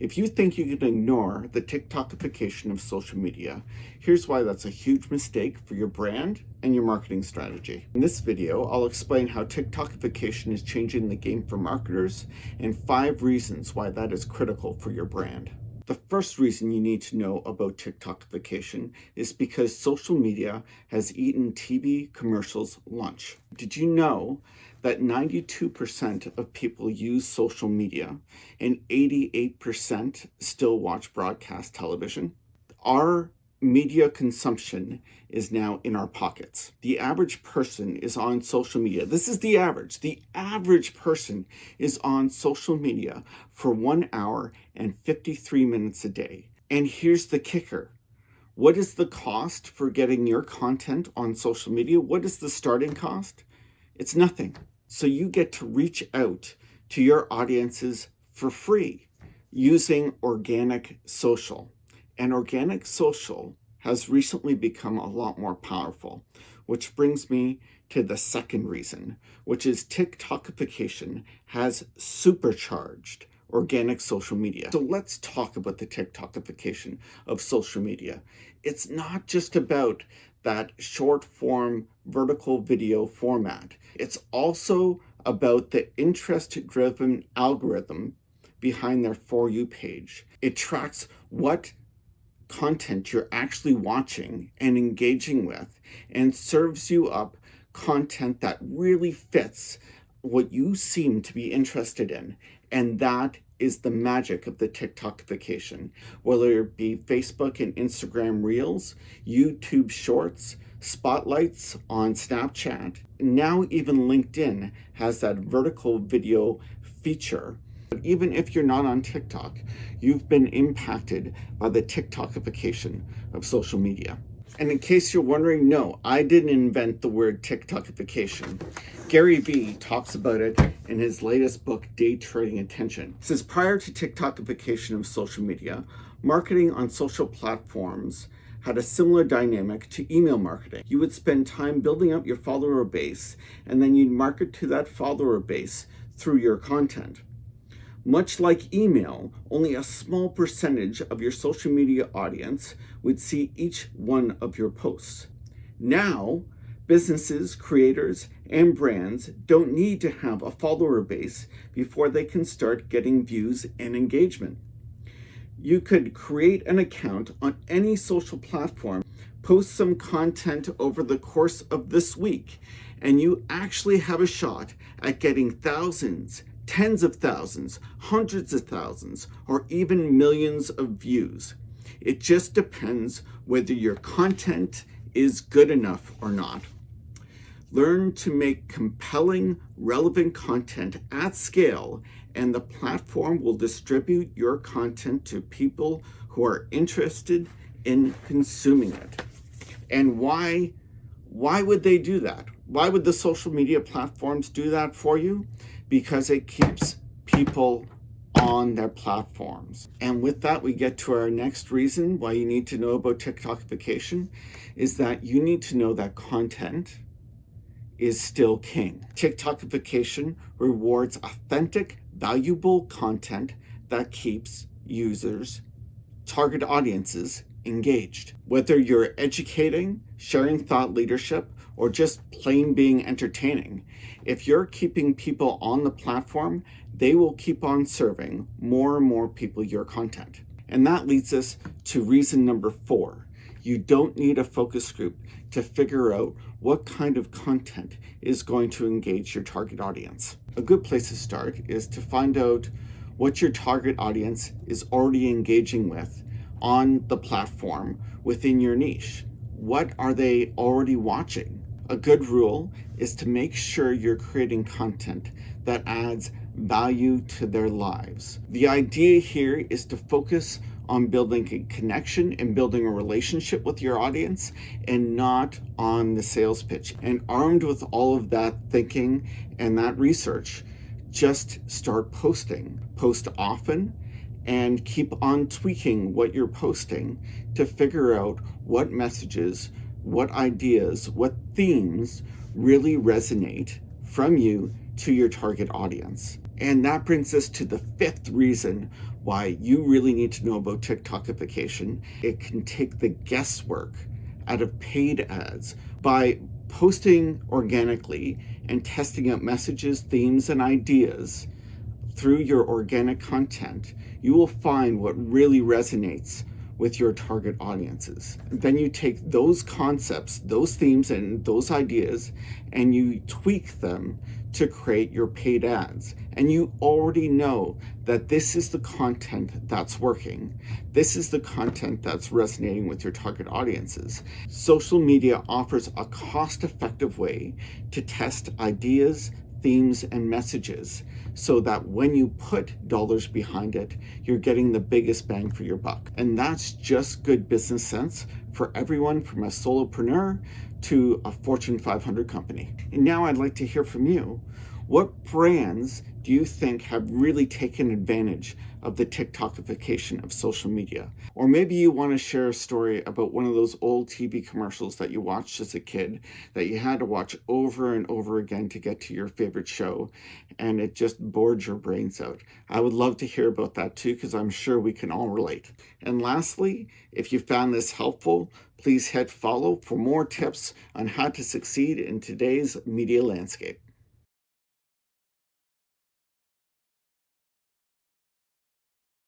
If you think you can ignore the TikTokification of social media, here's why that's a huge mistake for your brand and your marketing strategy. In this video, I'll explain how TikTokification is changing the game for marketers and 5 reasons why that is critical for your brand. The first reason you need to know about TikTokification is because social media has eaten TV commercials lunch. Did you know that 92% of people use social media and 88% still watch broadcast television? Our media consumption is now in our pockets. The average person is on social media. This is the average. The average person is on social media for 1 hour and 53 minutes a day. And here's the kicker. What is the cost for getting your content on social media? What is the starting cost? It's nothing. So you get to reach out to your audiences for free using organic social. And organic social has recently become a lot more powerful, which brings me to the second reason, which is TikTokification has supercharged organic social media. So let's talk about the TikTokification of social media. It's not just about that short form vertical video format. It's also about the interest-driven algorithm behind their For You page. It tracks what content you're actually watching and engaging with and serves you up content that really fits what you seem to be interested in. And that is the magic of the TikTokification, whether it be Facebook and Instagram Reels, YouTube Shorts, spotlights on Snapchat. Now even LinkedIn has that vertical video feature. But even if you're not on TikTok, you've been impacted by the TikTokification of social media. And in case you're wondering, no, I didn't invent the word TikTokification. Gary Vee talks about it in his latest book, Day Trading Attention. He says prior to TikTokification of social media, marketing on social platforms had a similar dynamic to email marketing. You would spend time building up your follower base, and then you'd market to that follower base through your content. Much like email, only a small percentage of your social media audience would see each one of your posts. Now, businesses, creators, and brands don't need to have a follower base before they can start getting views and engagement. You could create an account on any social platform, post some content over the course of this week, and you actually have a shot at getting thousands, tens of thousands, hundreds of thousands, or even millions of views. It just depends whether your content is good enough or not. Learn to make compelling, relevant content at scale, and the platform will distribute your content to people who are interested in consuming it. And why would they do that? Why would the social media platforms do that for you? Because it keeps people on their platforms. And with that, we get to our next reason why you need to know about TikTokification, is that you need to know that content is still king. TikTokification rewards authentic, valuable content that keeps users, target audiences, engaged. Whether you're educating, sharing thought leadership, or just plain being entertaining, if you're keeping people on the platform, they will keep on serving more and more people your content. And that leads us to reason number 4. You don't need a focus group to figure out what kind of content is going to engage your target audience. A good place to start is to find out what your target audience is already engaging with on the platform within your niche. What are they already watching? A good rule is to make sure you're creating content that adds value to their lives. The idea here is to focus on building a connection and building a relationship with your audience and not on the sales pitch. And armed with all of that thinking and that research, just start posting. Post often and keep on tweaking what you're posting to figure out what messages, what ideas, what themes really resonate from you to your target audience. And that brings us to the fifth reason why you really need to know about TikTokification. It can take the guesswork out of paid ads by posting organically and testing out messages, themes, and ideas through your organic content. You will find what really resonates with your target audiences. Then you take those concepts, those themes, and those ideas, and you tweak them to create your paid ads. And you already know that this is the content that's working. This is the content that's resonating with your target audiences. Social media offers a cost-effective way to test ideas, themes, and messages so that when you put dollars behind it, you're getting the biggest bang for your buck. And that's just good business sense for everyone from a solopreneur to a Fortune 500 company. And now I'd like to hear from you. What brands do you think have really taken advantage of the TikTokification of social media? Or maybe you want to share a story about one of those old TV commercials that you watched as a kid that you had to watch over and over again to get to your favorite show, and it just bored your brains out. I would love to hear about that too, because I'm sure we can all relate. And lastly, if you found this helpful, please hit follow for more tips on how to succeed in today's media landscape.